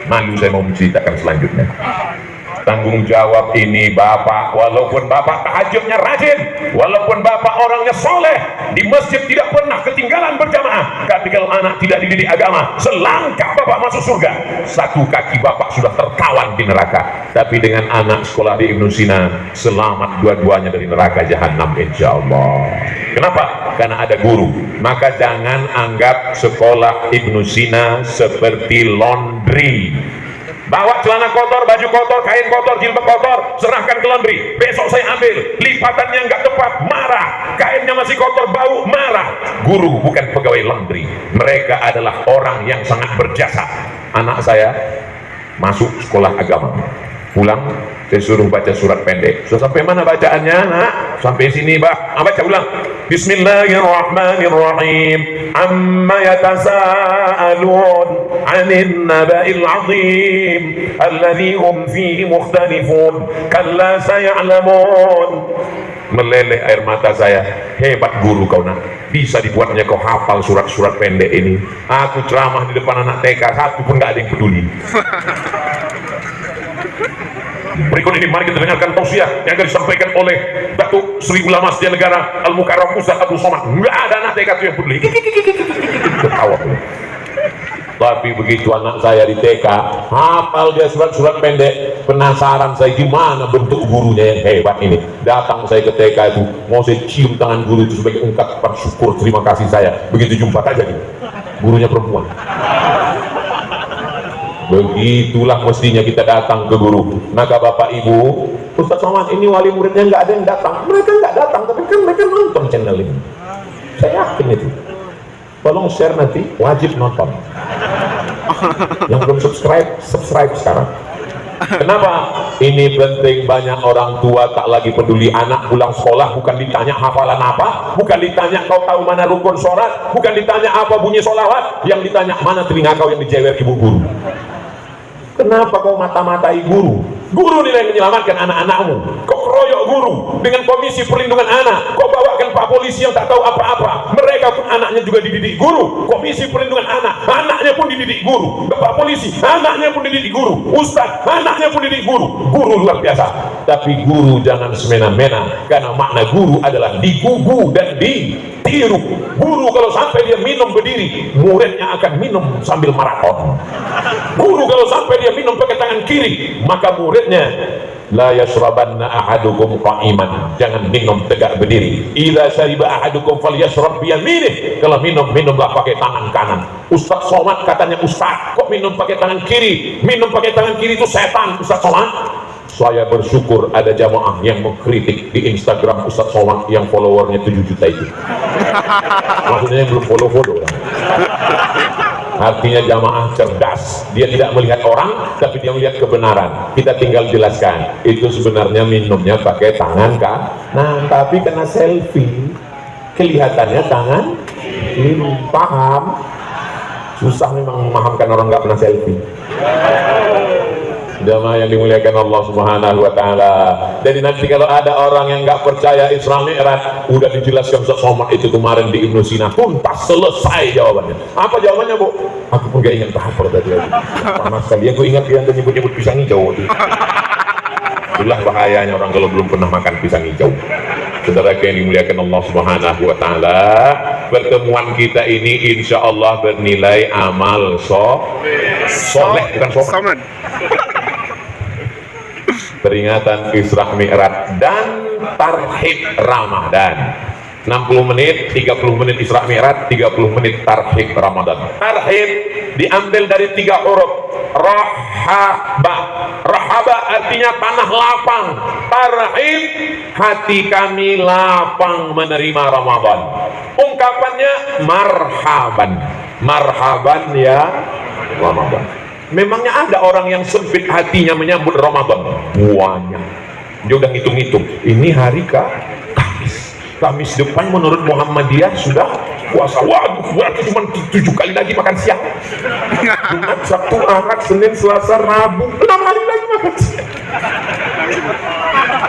Malu saya mau menceritakan selanjutnya. Tanggung jawab ini bapak, walaupun bapak tahajudnya rajin, walaupun bapak orangnya soleh, di masjid tidak pernah ketinggalan berjamaah, tapi kalau anak tidak dididik agama, selangkah bapak masuk surga, 1 kaki bapak sudah tertawan di neraka. Tapi dengan anak sekolah di Ibnu Sina, selamat dua-duanya dari neraka jahanam insya Allah. Kenapa? Karena ada guru. Maka jangan anggap sekolah Ibnu Sina seperti laundry. Bawa celana kotor, baju kotor, kain kotor, jilbab kotor, serahkan ke laundry. Besok saya ambil, lipatannya nggak tepat, marah. Kainnya masih kotor, bau, marah. Guru bukan pegawai laundry. Mereka adalah orang yang sangat berjasa. Anak saya masuk sekolah agama, pulang saya suruh baca surat pendek. Sudah sampai mana bacaannya, nak? Sampai sini, Bah. Baca ulang. Bismillahirrahmanirrahim. Amma yatasaalun 'anil naba'il 'azim alladzi hum fihi mukhtalifun. Kalla saya'lamun. Meleleh air mata saya. Hebat guru kau, nak. Bisa dibuatnya kau hafal surat-surat pendek ini. Aku ceramah di depan anak TK, satu pun nggak ada yang peduli. Berikut ini mari kita dengarkan tausiah yang akan disampaikan oleh Datuk Sri Ulama Setia Negara Al-Mukarram Ustaz Abdul Somad. Nggak ada anak TK yang peduli. Ketawa. Tapi begitu anak saya di TK hafal dia surat-surat pendek, penasaran saya gimana bentuk gurunya yang hebat ini. Datang saya ke TK itu, mau saya cium tangan guru itu sebagai ungkapan syukur terima kasih saya. Begitu jumpa aja nih, gurunya perempuan. Begitulah mestinya kita datang ke guru. Maka bapak ibu, Ustaz Somad ini wali muridnya nggak ada yang datang. Mereka nggak datang, tapi kan mereka nonton channel ini. Saya yakin itu. Tolong share nanti, wajib nonton. Yang belum subscribe, subscribe sekarang. Kenapa? Ini penting, banyak orang tua tak lagi peduli anak pulang sekolah, bukan ditanya hafalan apa, bukan ditanya kau tahu mana rukun sholat, bukan ditanya apa bunyi sholawat, yang ditanya mana telinga kau yang dijewer ibu guru. Kenapa kau mata-matai guru? Guru nilai menyelamatkan anak-anakmu. Kau keroyok guru dengan komisi perlindungan anak. Kau bawakan pak polisi yang tak tahu apa-apa. Mereka pun anaknya juga dididik guru. Komisi perlindungan anak, anaknya pun dididik guru. Bapak polisi, anaknya pun dididik guru. Ustaz, anaknya pun dididik guru. Guru luar biasa. Tapi guru jangan semena-mena. Karena makna guru adalah digugu dan ditiru. Guru kalau sampai dia minum berdiri, muridnya akan minum sambil maraton. Guru kalau sampai dia minum pakai tangan kiri, maka muridnya la yashrabanna ahadukum qa'iman, jangan minum tegak berdiri. Idza syariba ahadukum falyashrab bi yaminih, kalau minumlah pakai tangan kanan. Ustaz Somad katanya ustaz, kok minum pakai tangan kiri? Minum pakai tangan kiri itu setan, Ustaz Somad. Saya bersyukur ada jamaah yang mengkritik di Instagram Ustaz Somad yang followernya 7 juta itu. Maksudnya yang belum follow-follow kan? Artinya jamaah cerdas, dia tidak melihat orang tapi dia melihat kebenaran. Kita tinggal jelaskan itu sebenarnya minumnya pakai tangan kan, nah tapi kena selfie kelihatannya tangan kiri. Paham? Susah memang memahamkan orang nggak pernah selfie. Jamaah yang dimuliakan Allah Subhanahu wa taala. Jadi nanti kalau ada orang yang nggak percaya Isra Mi'raj, udah dijelaskan Ustaz Somad itu kemarin di Ibnu Sina, tuntas selesai jawabannya. Apa jawabannya, Bu? Aku pun gak ingat tahap tadi. Panas sekali. Aku ingat dia nyebut-nyebut pisang hijau itu. Itulah bahayanya orang kalau belum pernah makan pisang hijau. Saudara yang dimuliakan Allah Subhanahu wa taala, pertemuan kita ini insya Allah bernilai amal soleh, bukan somad. Peringatan Isra Mi'raj dan tarhib Ramadan. 60 menit, 30 menit Isra Mi'raj, 30 menit tarhib Ramadan. Tarhib diambil dari 3 huruf. Rahaba. Rahaba artinya tanah lapang. Tarhib, hati kami lapang menerima Ramadan. Ungkapannya marhaban. Marhaban ya Ramadan. Memangnya ada orang yang sempit hatinya menyambut Ramadan? Banyak. Dia udah ngitung-ngitung. Ini hari Kamis depan menurut Muhammadiyah sudah puasa. Waduh, cuma 7 kali lagi makan siang. Jumat, Sabtu, Ahad, Senin, Selasa, Rabu, 6 hari lagi makan siang.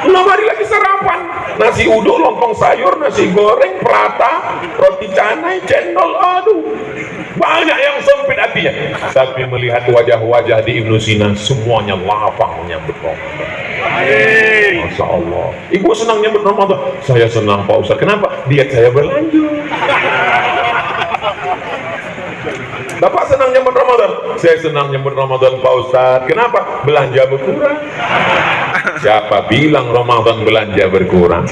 6 hari lagi sarapan. Nasi uduk, lontong sayur, nasi goreng, prata, roti canai, cendol. Aduh, banyak yang sempit hatinya. Tapi melihat wajah-wajah di Ibnu Sina, semuanya lapang menyambut Ramadan. Masya Allah. Ibu senang nyambut Ramadan. Saya senang Pak Ustaz. Kenapa? Diet saya berlanjut. Bapak senang nyambut Ramadan. Saya senang nyambut Ramadan Pak Ustaz. Kenapa? Belanja berkurang. Siapa bilang Ramadan belanja berkurang?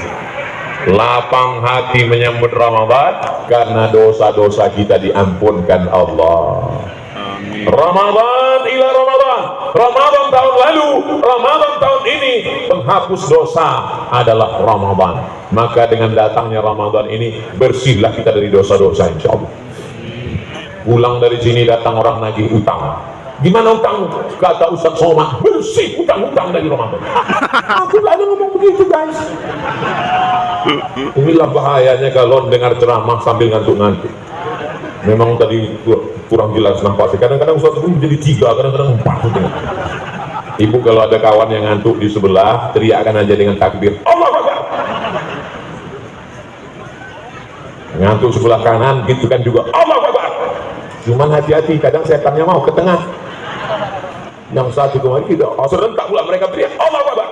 Lapang hati menyambut Ramadan karena dosa-dosa kita diampunkan Allah. Amin. Ramadan ila Ramadan. Ramadan tahun lalu, Ramadan tahun ini, penghapus dosa adalah Ramadan. Maka dengan datangnya Ramadan ini, bersihlah kita dari dosa-dosa insya Allah. Pulang dari sini datang orang nagih utang. Gimana utang? Kata Ustaz Somad, bersih utang-utang dari Ramadan. Aku gak ada ngomong begitu guys. Inilah bahayanya kalau dengar ceramah sambil ngantuk-ngantuk. Memang tadi kurang jelas nafasnya. Kadang-kadang Ustaz itu menjadi 3, kadang-kadang 4. Ibu kalau ada kawan yang ngantuk di sebelah, teriakkan aja dengan takbir Allah Akbar. Ngantuk sebelah kanan, gitu kan juga Allah Akbar. Cuman hati-hati, kadang setannya mau ke tengah. Yang satu kemarin kita serentak pula mereka teriak Allah Akbar.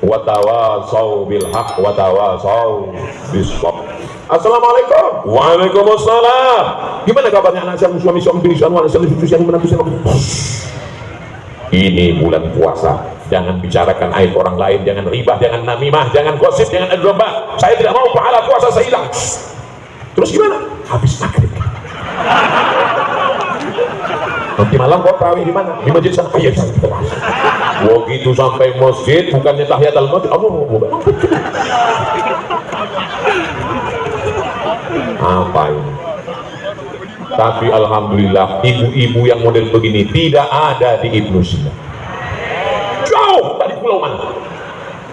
Wa tawasau bil haq wa tawasau bis sabr. Assalamualaikum. Waalaikumsalam. Gimana kabarnya anak saya, suami-suami diri saya, anak saya, cucu saya, menantu saya? Ini bulan puasa. Jangan bicarakan aib orang lain, jangan ribah, jangan namimah, jangan gosip, jangan adu domba. Saya tidak mau pahala puasa saya hilang. Terus gimana? Habis maghrib. Nanti malam kau tarawih di mana? Di masjid sana. Iya, kita bahas. Begitu sampai masjid, bukannya tahiyatul masjid, apa ini? Tapi alhamdulillah ibu-ibu yang model begini tidak ada di Ibnu Sina. Jauh dari pulau mana?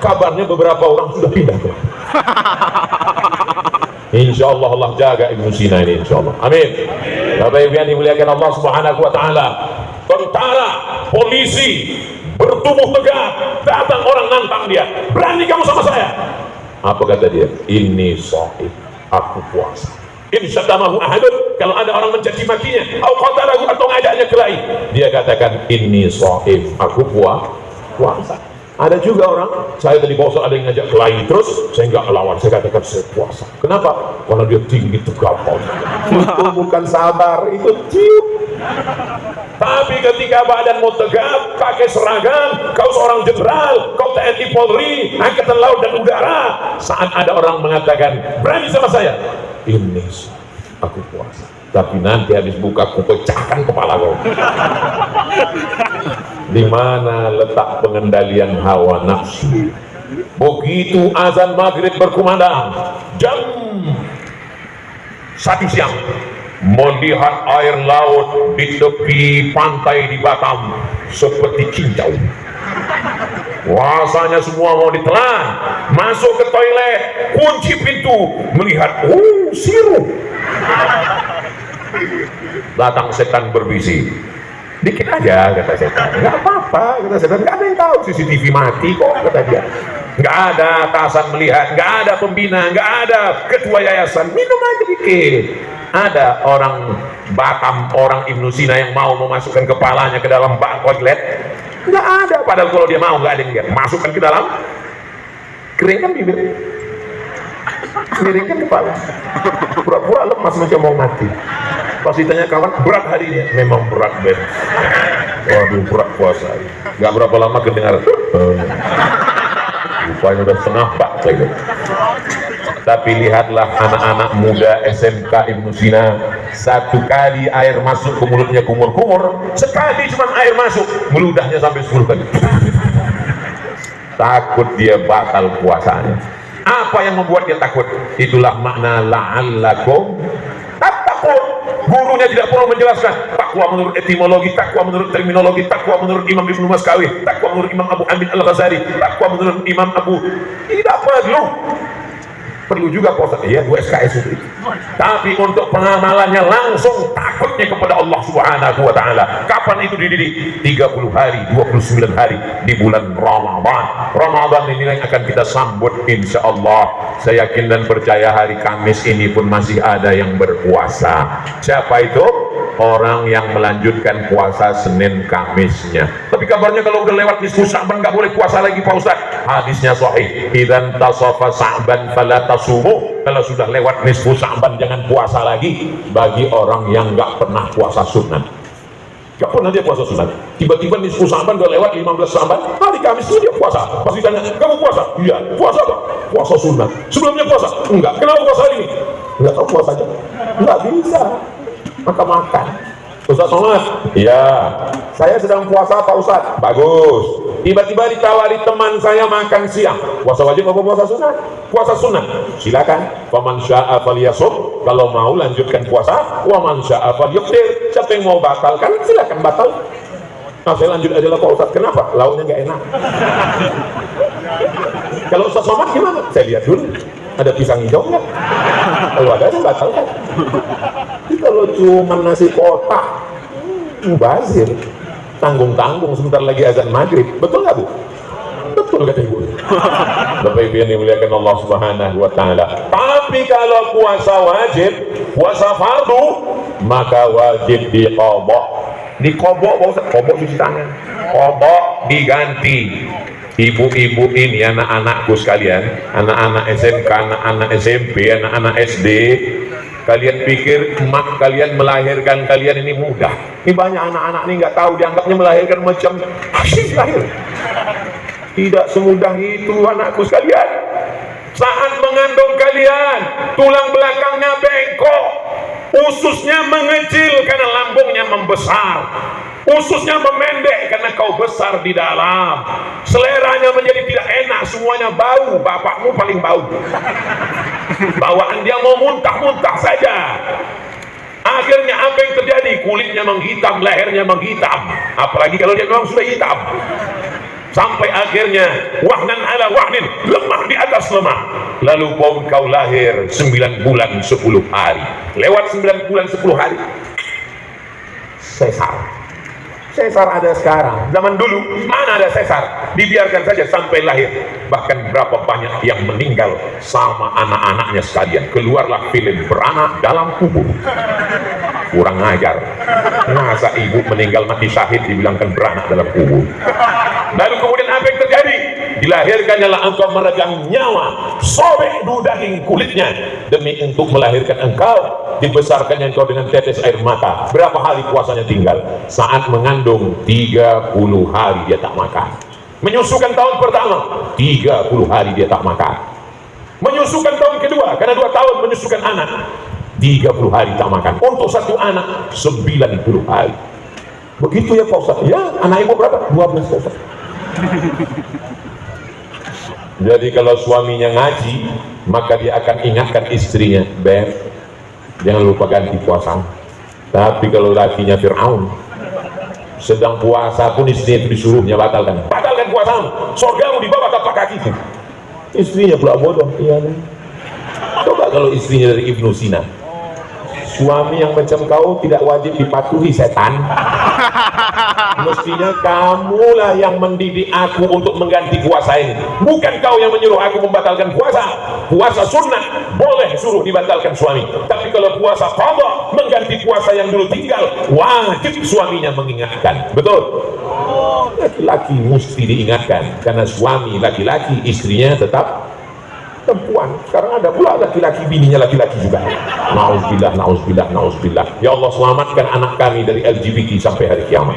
Kabarnya beberapa orang sudah pindah ke. Insya Allah Allah jaga Ibnu Sina ini insya Allah. Amin. Bapak Ibu yang dimuliakan Allah Subhanahu wa taala. Tentara, polisi bertubuh tegak, datang orang nantang dia. Berani kamu sama saya? Apa kata dia? Ini shahid, aku puasa. Insyadamahu ahadun, kalau ada orang mencaci makinya, atau ngajaknya kelahi, dia katakan ini shahid, aku puasa. Ada juga orang, saya tadi puasa ada yang ngajak kelahi, terus saya nggak melawan, saya katakan saya puasa. Kenapa? Karena dia tinggi tegap. Itu bukan sabar, itu cium. Tapi ketika badan mau tegap, pakai seragam, kau seorang jenderal, kau TNI Polri, Angkatan Laut dan Udara, saat ada orang mengatakan berani sama saya, ini aku puasa. Tapi nanti habis buka aku pecahkan kepala kau. Di mana letak pengendalian hawa nafsu? Begitu azan maghrib berkumandang, jam 1 siang, melihat air laut di tepi pantai di Batam seperti cincau. Puasanya semua mau ditelan, masuk ke toilet, kunci pintu, melihat sirup. Datang setan berbisik, dikit aja kata setan, nggak apa-apa kata setan, nggak ada yang tahu CCTV mati kok kata dia, nggak ada atasan melihat, nggak ada pembina, nggak ada ketua yayasan, minum aja dikit. Ada orang Batam, orang Ibnu Sina yang mau memasukkan kepalanya ke dalam bak toilet, nggak ada, padahal kalau dia mau nggak ada yang lihat, masukkan ke dalam, keringkan bibir, miringkan kepala, pura-pura lemas macam mau mati. Pas ditanya kawan, berat hari ini, memang berat Ben. Waduh, berat puasa. Gak berapa lama kedengar, rupanya udah setengah bak lagi. Tapi lihatlah anak-anak muda SMK Ibnu Sina, satu kali air masuk ke mulutnya kumur-kumur, sekali cuma air masuk, meludahnya sampai 10 kali. Takut dia batal puasanya. Apa yang membuat dia takut? Itulah makna la'allakum tattaqun. Gurunya tidak perlu menjelaskan. Takwa menurut etimologi, takwa menurut terminologi, takwa menurut Imam Ibnu Maskawi, takwa menurut Imam Abu Amin Al-Ghazali, takwa menurut Imam Abu. Tidak perlu juga puasa, ya 2 SKS itu. Tapi untuk pengamalannya langsung takutnya kepada Allah Subhanahu wa taala. Kapan itu dididik? 30 hari, 29 hari di bulan Ramadan. Ramadan ini yang akan kita sambut insyaallah. Saya yakin dan percaya hari Kamis ini pun masih ada yang berpuasa. Siapa itu? Orang yang melanjutkan puasa Senin Kamisnya. Tapi kabarnya kalau udah lewat nisfu Sya'ban nggak boleh puasa lagi Pak Ustaz. Hadisnya sahih. Idzan tasafa Sya'ban fala tasumu. Kalau sudah lewat nisfu Sya'ban jangan puasa lagi. Bagi orang yang nggak pernah puasa sunat. Nggak pernah dia puasa sunat. Tiba-tiba nisfu Sya'ban udah lewat 15 Sya'ban, hari Kamis itu dia puasa. Pas ditanya, kamu puasa? Iya. Puasa apa? Puasa sunat. Sebelumnya puasa? Enggak. Kenapa puasa hari ini? Enggak tahu puasa aja. Enggak bisa. Maka makan. Ustaz Somad, iya, saya sedang puasa Pak Ustaz. Bagus. Tiba-tiba ditawari teman saya makan siang. Puasa wajib apa puasa sunat? Puasa sunat. Silakan. Faman syaa falyasum. Kalau mau lanjutkan puasa. Wa man syaa falyuftir. Siapa yang mau batalkan silakan batal. Nah, saya lanjut aja lah Pak Ustaz. Kenapa? Lauknya nggak enak. Kalau Ustaz Somad gimana? Saya lihat dulu. Ada pisang hijau nggak? Kalau ada saya batalkan. Tapi kalau cuma nasi kotak, mubazir, tanggung-tanggung sebentar lagi azan maghrib, betul nggak Bu? Betul kata Ibu. Bapak Ibu yang dimuliakan Allah Subhanahu wa taala. Tapi kalau puasa wajib, puasa fardu, maka wajib diqadha. Diqadha, Pak Ustaz, qadha cuci tangan. Qadha diganti. Ibu-ibu ini, anak-anakku sekalian, anak-anak SMK, anak-anak SMP, anak-anak SD, kalian pikir emak kalian melahirkan kalian ini mudah? Ini banyak anak-anak ini nggak tahu, dianggapnya melahirkan macam hasil lahir. Tidak semudah itu anakku sekalian. Saat mengandung kalian, tulang belakangnya bengkok, ususnya mengecil karena lambungnya membesar, ususnya memendek karena kau besar di dalam, seleranya menjadi tidak enak, semuanya bau. Bapakmu paling bau, bawaan dia mau muntah-muntah saja. Akhirnya apa yang terjadi? Kulitnya menghitam, lehernya menghitam, apalagi kalau dia memang sudah hitam. Sampai akhirnya wahnan ala wahnin, lemah di atas lemah. Lalu kau lahir 9 bulan 10 hari. Lewat 9 bulan 10 hari, sesar. Sesar ada sekarang. Zaman dulu mana ada sesar? Dibiarkan saja sampai lahir. Bahkan berapa banyak yang meninggal sama anak-anaknya sekalian. Keluarlah film beranak dalam kubur. Kurang ajar. Masa ibu meninggal mati syahid dibilangkan beranak dalam kubur? Lalu kemudian apa yang terjadi? Dilahirkannya lah engkau meregang nyawa, sobek daging kulitnya demi untuk melahirkan engkau, dibesarkannya engkau dengan tetes air mata. Berapa hari puasanya tinggal? Saat mengandung 30 hari dia tak makan. Menyusukan tahun pertama 30 hari dia tak makan. Menyusukan tahun kedua, karena 2 tahun menyusukan anak, 30 hari tak makan. Untuk satu anak 90 hari. Begitu ya Pak Ustaz? Ya, anak ibu berapa? 12 Pak Ustaz. Jadi kalau suaminya ngaji, maka dia akan ingatkan istrinya, Beb, jangan lupa ganti puasa. Tapi kalau lakinya Fir'aun, sedang puasa pun istrinya itu disuruhnya batalkan puasamu, surgamu di bawah tapak kakiku. Istrinya pula bodoh. Iya nih. Coba kalau istrinya dari Ibnu Sina, Suami yang macam kau tidak wajib dipatuhi setan. Mestinya kamulah yang mendidik aku untuk mengganti puasa ini, bukan kau yang menyuruh aku membatalkan puasa. Puasa sunnah boleh suruh dibatalkan suami, tapi kalau puasa qadha, mengganti puasa yang dulu tinggal, wajib suaminya mengingatkan. Betul? Laki-laki mesti diingatkan, karena suami laki-laki, istrinya tetap perempuan. Sekarang ada pula laki-laki bininya laki-laki juga. Nauzubillah, nauzubillah, nauzubillah. Ya Allah, selamatkan anak kami dari LGBT sampai hari kiamat.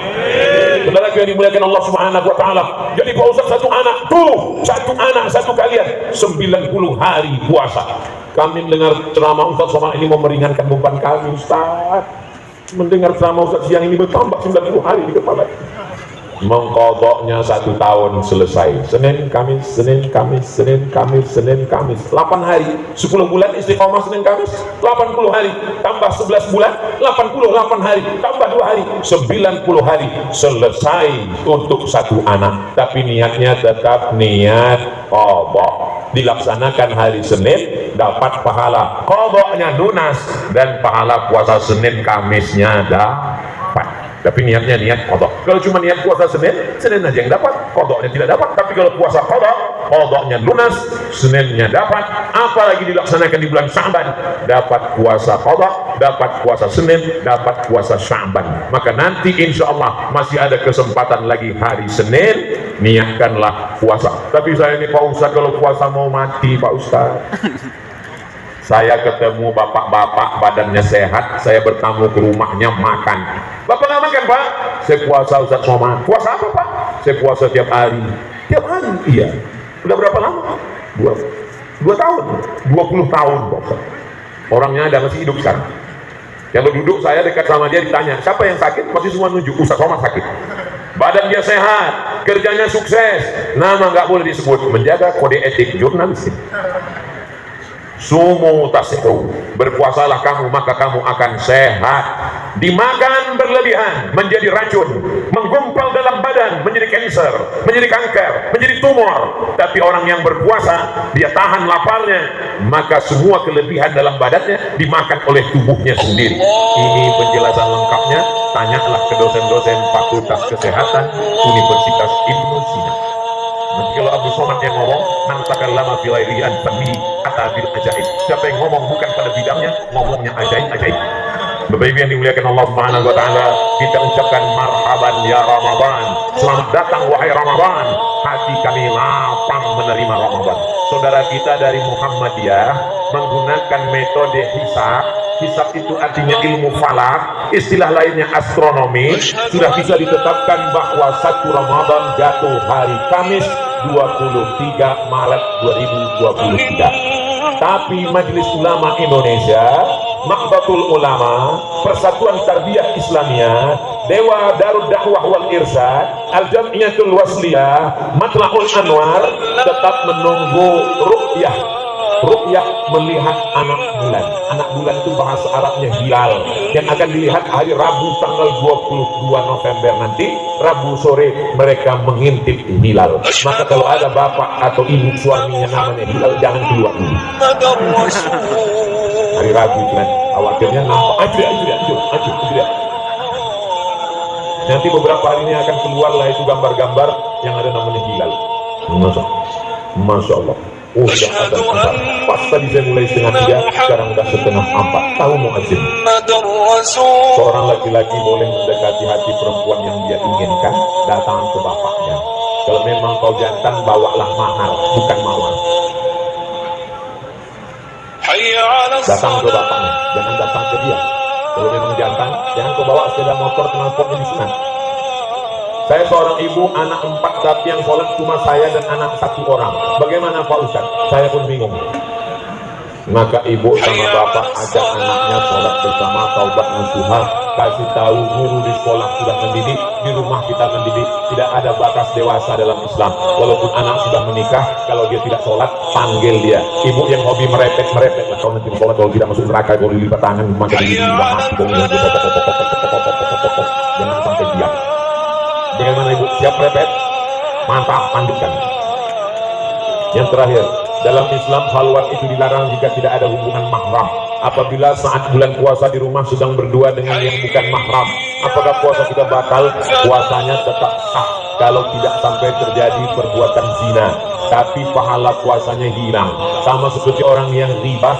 Saudara yang dimuliakan Allah Subhanahu wa taala. Jadi Pak Ustaz, satu anak tuh, satu anak, satu kalian 90 hari puasa. Kami mendengar ceramah Ustaz Somad ini mau meringankan beban kami, Ustaz. Mendengar ceramah Ustaz siang ini bertambah 90 hari di kepala. Mengkodoknya 1 tahun selesai. Senin, Kamis, Senin, Kamis, Senin, Kamis, Senin, Kamis. 8 hari, 10 bulan istiqomah Senin, Kamis, 80 hari, tambah 11 bulan, 88 hari, tambah 2 hari, 90 hari selesai untuk satu anak. Tapi niatnya tetap niat qadha. Dilaksanakan hari Senin, dapat pahala qadhanya lunas, dan pahala puasa Senin Kamisnya dapat. Tapi niatnya niat qadha. Kalau cuma niat puasa Senin, Senin aja yang dapat, qadhanya tidak dapat. Tapi kalau puasa qadha, qadhanya lunas, Seninnya dapat. Apalagi dilaksanakan di bulan Sya'ban, dapat puasa qadha, dapat puasa Senin, dapat puasa Sya'ban. Maka nanti insya Allah masih ada kesempatan lagi hari Senin, niatkanlah puasa. Tapi saya ini Pak Ustaz, kalau puasa mau mati Pak Ustaz. Saya ketemu bapak-bapak badannya sehat, saya bertamu ke rumahnya makan. Bapak nggak makan Pak? Saya puasa Ustaz Somad. Puasa apa Pak? Saya puasa tiap hari. Tiap hari? Iya. Udah berapa lama? 2 tahun, 20 tahun Pak Ustaz. Orangnya ada masih hidup sekarang. Kalau duduk saya dekat sama dia ditanya, siapa yang sakit? Masih semua nunjuk, Ustaz Somad sakit. Badan dia sehat, kerjanya sukses, nama nggak boleh disebut, menjaga kode etik jurnalis. Sumu tasihu, berpuasalah kamu maka kamu akan sehat. Dimakan berlebihan menjadi racun, menggumpal dalam badan menjadi kanker, menjadi kanker, menjadi tumor. Tapi orang yang berpuasa, dia tahan laparnya, maka semua kelebihan dalam badannya dimakan oleh tubuhnya sendiri. Ini penjelasan lengkapnya, tanyalah ke dosen-dosen Fakultas Kesehatan Universitas Ibnu Sina. Nanti kalau Abu Somad yang ngomong, nantakan lama filairian fani atabil ajaib. Siapa yang ngomong bukan pada bidangnya, ngomongnya ajaib-ajaib. Bapak Ibu yang dimuliakan Allah Subhanahu wa taala, kita ucapkan marhaban ya Ramadan. Selamat datang wahai Ramadan. Hati kami lapang menerima Ramadan. Saudara kita dari Muhammadiyah menggunakan metode hisab. Hisab itu artinya ilmu falak, istilah lainnya astronomi. Sudah bisa ditetapkan bahwa 1 Ramadan jatuh hari Kamis 23 Maret 2023. Tapi Majelis Ulama Indonesia, Nahdlatul Ulama, Persatuan Tarbiyah Islamiyah, Dewa Darud Dakwah wal Irsyad, Al-Jam'iyatul Wasliyah, Matla'ul Anwar tetap menunggu ru'yah. Ru'yah melihat anak bulan. Anak bulan itu bahasa Arabnya hilal, yang akan dilihat hari Rabu tanggal 22 November nanti. Rabu sore mereka mengintip hilal. Maka kalau ada bapak atau ibu suaminya namanya hilal, jangan keluar dulu. Hari Rabu itu kan khawatirnya nampak aja. Nanti beberapa hari ini akan keluarlah itu gambar-gambar yang ada namanya hilal. Masya Allah. Oh, sudah ada 4. Pas tadi saya mulai setengah 3, sekarang sudah setengah 4. Tahu muadzin. Seorang laki-laki boleh mendekati hati perempuan yang dia inginkan, datang ke bapaknya. Kalau memang kau jantan, bawalah mahar, bukan mawar. Datang ke bapaknya, jangan datang ke dia. Kalau memang jantan, jangan kau bawa sepeda motor transportnya di sana. Saya seorang ibu, anak 4, tapi yang sholat cuma saya dan anak 1 orang. Bagaimana Pak Ustaz? Saya pun bingung. Maka ibu sama bapak ajak anaknya sholat bersama, taubat nasuha, kasih tahu guru di sekolah sudah mendidik, di rumah kita mendidik. Tidak ada batas dewasa dalam Islam. Walaupun anak sudah menikah, kalau dia tidak sholat, panggil dia. Ibu yang hobi merepet lah. Kalau nanti sholat, kalau tidak masuk neraka, kalau dilipat tangan, maka dilipat jangan sampai diam. Bagaimana ibu? Siap repet? Mantap, lanjutkan. Yang terakhir, dalam Islam halwat itu dilarang jika tidak ada hubungan mahram. apabila saat bulan puasa di rumah sedang berdua dengan yang bukan mahram, apakah puasa kita batal? Puasanya tetap sah kalau tidak sampai terjadi perbuatan zina, tapi pahala puasanya hilang. Sama seperti orang yang riba,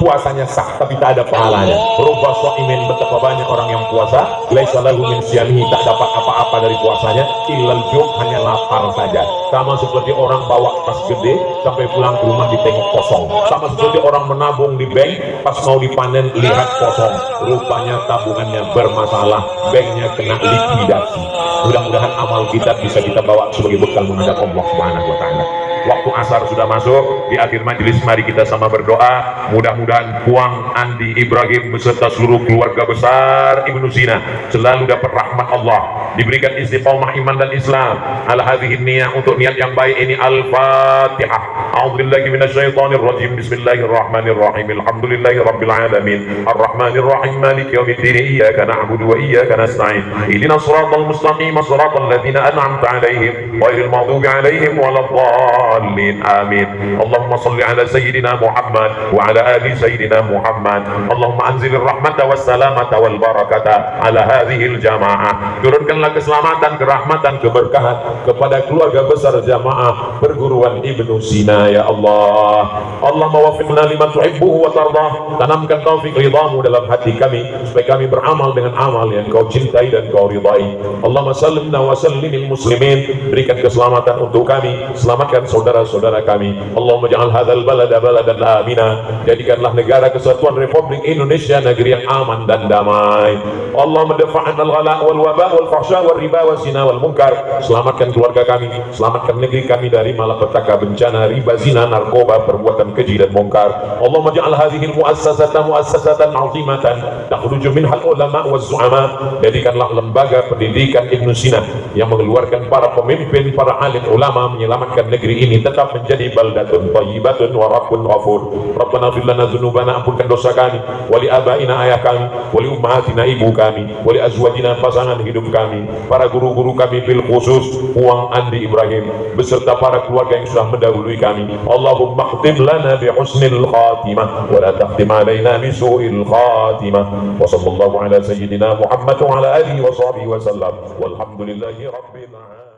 puasanya sah tapi tak ada pahalanya. Rubba shaimin, betapa banyak orang yang puasa, laisa lahu min siyamihi, tak dapat apa-apa dari puasanya, illal ju', hanya lapar saja. Sama seperti orang bawa tas gede sampai pulang ke rumah ditengok kosong. Sama seperti orang menabung di bank, pas mau dipanen lihat kosong, rupanya tabungannya bermasalah, banknya kena likuidasi. Mudah-mudahan amal kita bisa kita bawa sebagai bekal menghadap Allah Subhanahu wa Ta'ala. Waktu asar sudah masuk, di akhir majelis mari kita sama berdoa. Mudah-mudahan Puang Andi Ibrahim beserta seluruh keluarga besar Ibnu Sina selalu dapat rahmat Allah, diberikan istiqomah iman dan Islam. Ala hadhihi niyah, untuk niat yang baik ini. Al-Fatihah. A'udzubillahi minasyaitonir rajim. Bismillahirrahmanirrahim. Alhamdulillahi rabbil alamin. Arrahmanir rahim. Maliki yaumiddin. Iyyaka na'budu wa iyyaka nasta'in. Ihdinas siratal mustaqim, siratal ladzina an'amta 'alaihim ghairil maghdubi 'alaihim waladdallin. Amin. Allahumma salli ala sayyidina Muhammad wa ala ali sayyidina Muhammad. Allahumma anzilir rahmata was salamata wal barakata ala hadhil jamaah. Turunkanlah keselamatan, kerahmatan, keberkahan kepada keluarga besar jamaah perguruan Ibnu Sina ya Allah. Allahumma wafiqna lima tuhibbuhu wa tardah. Tanamkan taufik ridhamu dalam hati kami supaya kami beramal dengan amal yang kau cintai dan kau ridai. Allahumma sallimna wa sallimil muslimin. Berikan keselamatan untuk kami, selamatkan saudara-saudara kami. Allahumma ja'al hadzal balada baladan amina. Jadikanlah negara kesatuan Republik Indonesia negeri yang aman dan damai. Allahumma dafa'an al-ghala wal waba wal fahsya wal riba wal zina wal munkar. Selamatkan keluarga kami, selamatkan negeri kami dari malapetaka, bencana, riba, zina, narkoba, perbuatan keji dan munkar. Allahumma ja'al hadhihi al-muassasata muassasatan 'azimatan takhruju minha al-ulama waz zu'ama. Jadikanlah lembaga pendidikan Ibnu Sina yang mengeluarkan para pemimpin, para alim ulama, menyelamatkan negeri ini tetap menjadi baldatun thayyibatun wa rabbun ghafur. Rabbana ighfir lana dzunubana, ampunkan dosa kami, wa li abaina, ayah kami, wa li ummahatina, ibu kami, wa li azwajina, pasangan hidup kami, para guru-guru kami, bil khusus Puang Andi Ibrahim beserta para keluarga yang sudah mendahului kami. Allahumma khtim lana bi husnil khatimah wa la takhtim alaina bi su'il khatimah. Wa sallallahu ala sayyidina Muhammad wa ala alihi wa sahbihi wa sallam. Walhamdulillahi rabbil alamin.